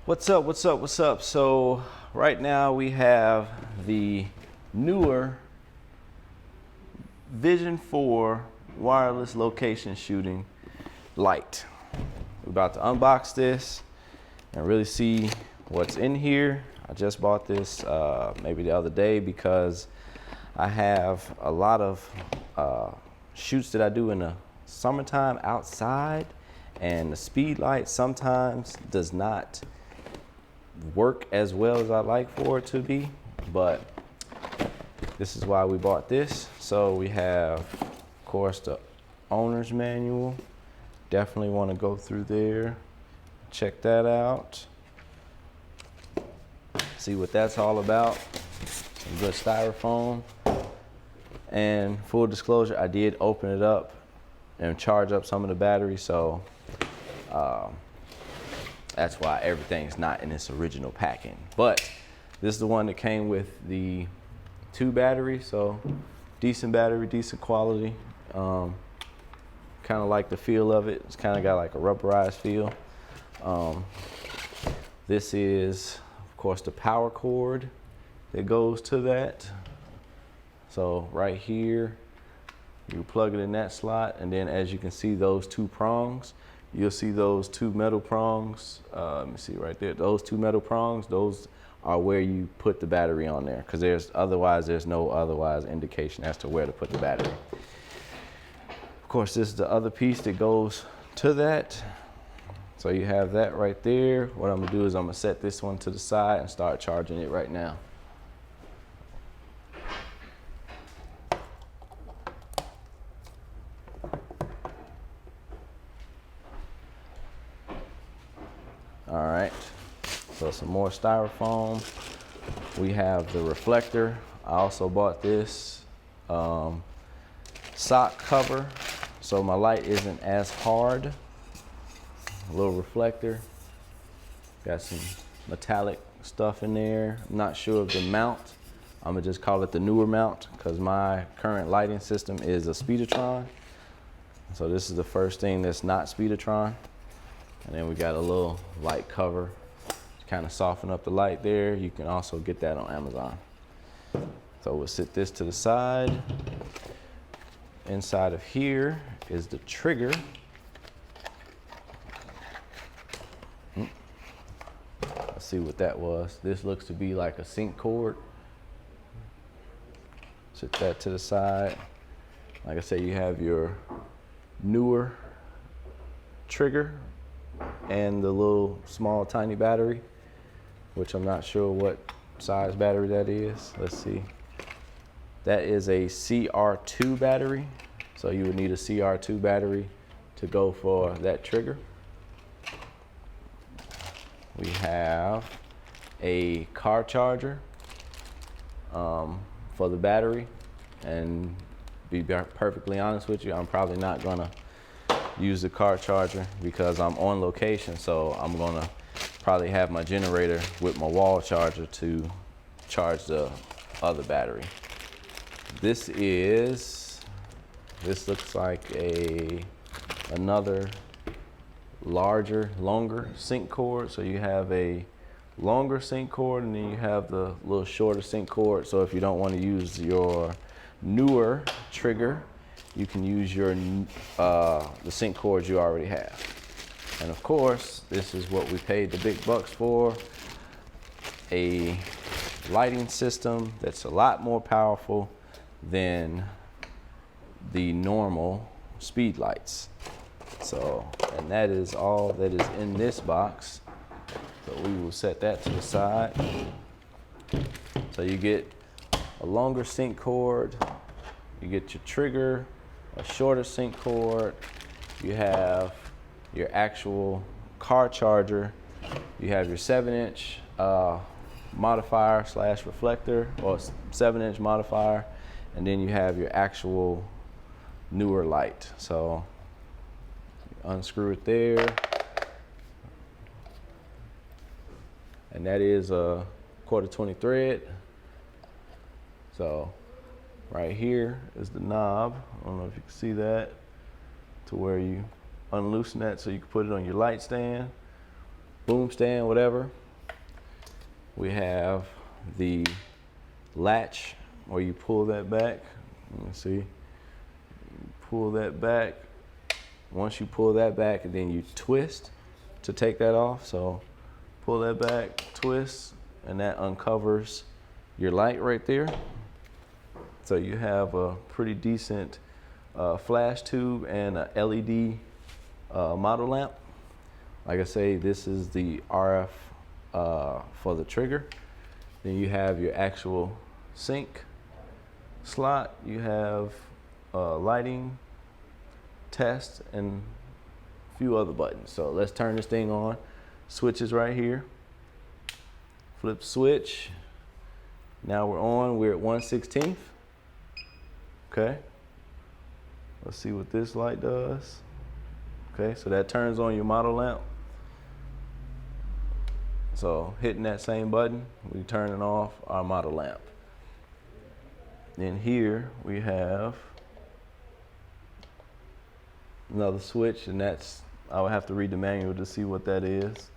What's up, what's up, what's up? So right now we have the Neewer Vision 4 wireless location shooting light. We're about to unbox this and really see what's in here. I just bought this maybe the other day because I have a lot of shoots that I do in the summertime outside, and the speed light sometimes does not work as well as I'd like for it to be, but this is why we bought this. So we have, of course, the owner's manual. Definitely want to go through there, check that out, see what that's all about. Some good styrofoam. And full disclosure, I did open it up and charge up some of the batteries, so that's why everything's not in its original packing. But this is the one that came with the 2 batteries, so decent battery, decent quality. Kind of like the feel of it. It's kind of got like a rubberized feel. This is, of course, the power cord that goes to that. So right here, you plug it in that slot, and then as you can see, those 2 prongs, you'll see those 2 metal prongs. Let me see right there. Those 2 metal prongs, those are where you put the battery on there, because there's no otherwise indication as to where to put the battery. Of course, this is the other piece that goes to that. So you have that right there. What I'm gonna do is I'm gonna set this one to the side and start charging it right now. All right, so some more styrofoam. We have the reflector. I also bought this sock cover, so my light isn't as hard. A little reflector. Got some metallic stuff in there. I'm not sure of the mount. I'm gonna just call it the Neewer mount because my current lighting system is a Speedotron. So this is the first thing that's not Speedotron. And then we got a little light cover to kind of soften up the light there. You can also get that on Amazon. So we'll set this to the side. Inside of here is the trigger. Let's see what that was. This looks to be like a sync cord. Set that to the side. Like I said, you have your Neewer trigger and the little small tiny battery, which I'm not sure what size battery that is. Let's see. That is a CR2 battery. So you would need a CR2 battery to go for that trigger. We have a car charger for the battery, and be perfectly honest with you, I'm probably not gonna use the car charger because I'm on location, so I'm gonna probably have my generator with my wall charger to charge the other battery. This looks like another larger, longer sync cord. So you have a longer sync cord, and then you have the little shorter sync cord. So if you don't want to use your Neewer trigger, you can use your the sync cords you already have. And of course, this is what we paid the big bucks for, a lighting system that's a lot more powerful than the normal speed lights. So, and that is all that is in this box. So we will set that to the side. So you get a longer sync cord, you get your trigger, a shorter sync cord, you have your actual car charger, you have your 7-inch modifier / reflector, or 7-inch modifier, and then you have your actual Neewer light. So unscrew it there, and that is a 1/4-20 thread. So right here is the knob. I don't know if you can see that, to where you unloosen that so you can put it on your light stand. boom stand, whatever. We have the latch where you pull that back. Let me see. Pull that back. Once you pull that back, and then you twist to take that off. So pull that back, twist, and that uncovers your light right there. So you have a pretty decent flash tube and a LED model lamp. Like I say, this is the RF for the trigger. Then you have your actual sync slot. You have lighting, test, and a few other buttons. So let's turn this thing on. Switches right here. Flip switch. Now we're on. We're at 1/16. Okay. Let's see what this light does. Okay, so that turns on your model lamp. So hitting that same button, we turning off our model lamp. Then here we have another switch, and that's, I would have to read the manual to see what that is.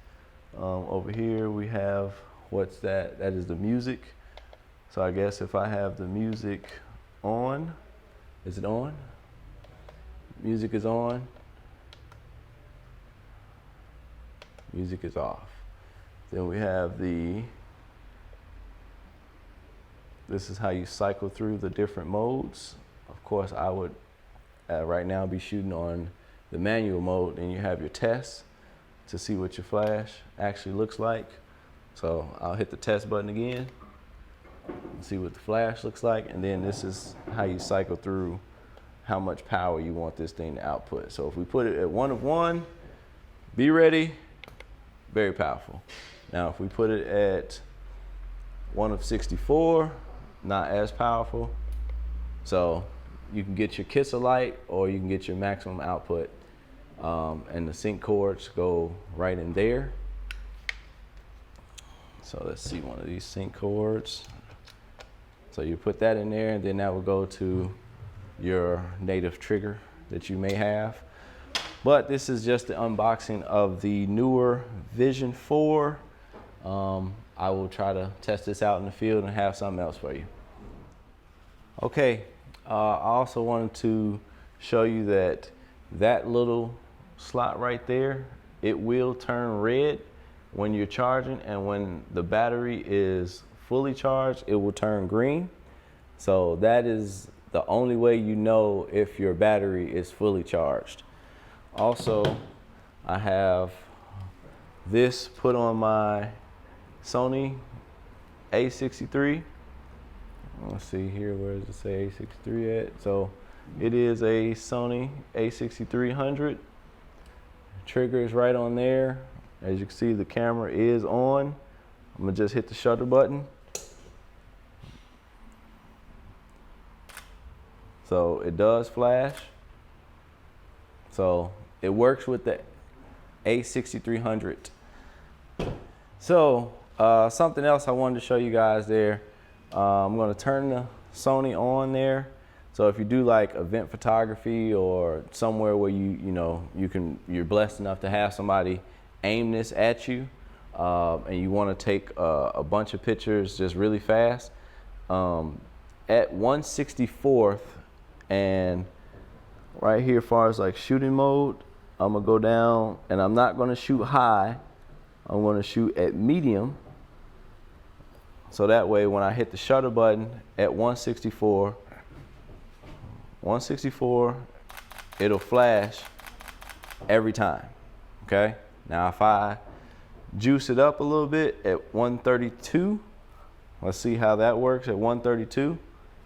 Over here we have, what's that? That is the music. So I guess if I have the music on, is it on? Music is on. Music is off. Then we have this is how you cycle through the different modes. Of course, I would right now be shooting on the manual mode, and you have your test to see what your flash actually looks like. So I'll hit the test button again and see what the flash looks like, and then this is how you cycle through how much power you want this thing to output. So if we put it at 1 of 1, be ready, very powerful. Now if we put it at 1 of 64, not as powerful. So you can get your kisser light, or you can get your maximum output, and the sync cords go right in there. So let's see one of these sync cords. So you put that in there, and then that will go to your native trigger that you may have. But this is just the unboxing of the Neewer Vision 4. I will try to test this out in the field and have something else for you. Okay, I also wanted to show you that that little slot right there, it will turn red when you're charging, and when the battery is fully charged, it will turn green. So that is the only way you know if your battery is fully charged. Also, I have this put on my Sony A63. Let's see here, where does it say A63 at? So it is a Sony A6300. Trigger is right on there. As you can see, the camera is on. I'm gonna just hit the shutter button. So it does flash. So it works with the A6300. So something else I wanted to show you guys there. I'm going to turn the Sony on there. So if you do like event photography, or somewhere where you're blessed enough to have somebody aim this at you, and you want to take a bunch of pictures just really fast, at 1/64th, and right here, as far as like shooting mode, I'm gonna go down, and I'm not gonna shoot high. I'm gonna shoot at medium. So that way, when I hit the shutter button at 1/64, it'll flash every time. Okay. Now, if I juice it up a little bit at 132, let's see how that works at 132.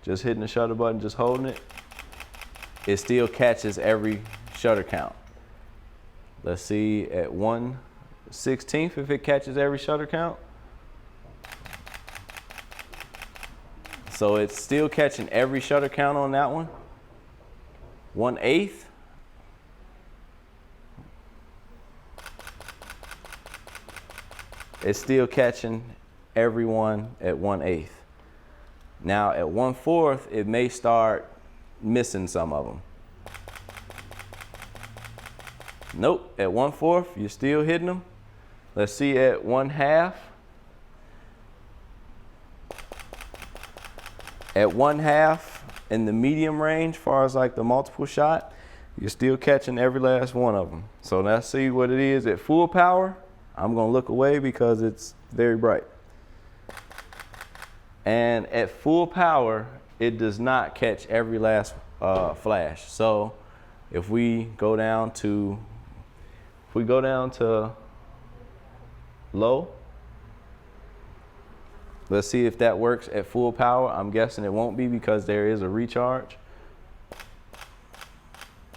Just hitting the shutter button, just holding it. It still catches every shutter count. Let's see at 1/16 if it catches every shutter count. So it's still catching every shutter count on that one. 1/8. It's still catching everyone at 1/8. Now at 1/4, it may start missing some of them. Nope, at 1/4, you're still hitting them. Let's see at 1/2. At 1/2 in the medium range, as far as like the multiple shot, you're still catching every last one of them. So let's see what it is at full power. I'm gonna look away because it's very bright. And at full power, it does not catch every last flash. So if we go down to, low, let's see if that works at full power. I'm guessing it won't be because there is a recharge.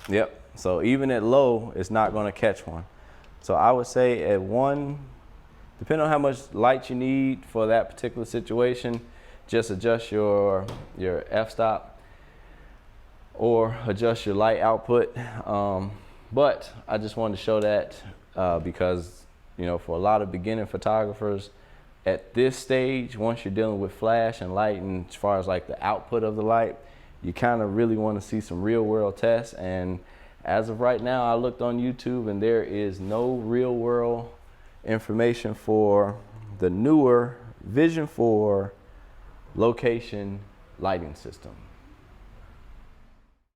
Yep, so even at low, it's not gonna catch one. So I would say at 1, depending on how much light you need for that particular situation, just adjust your f-stop or adjust your light output. But I just wanted to show that because, you know, for a lot of beginning photographers, at this stage, once you're dealing with flash and light, and as far as like the output of the light, you kind of really want to see some real world tests. And as of right now, I looked on YouTube and there is no real world information for the Neewer Vision 4 location lighting system.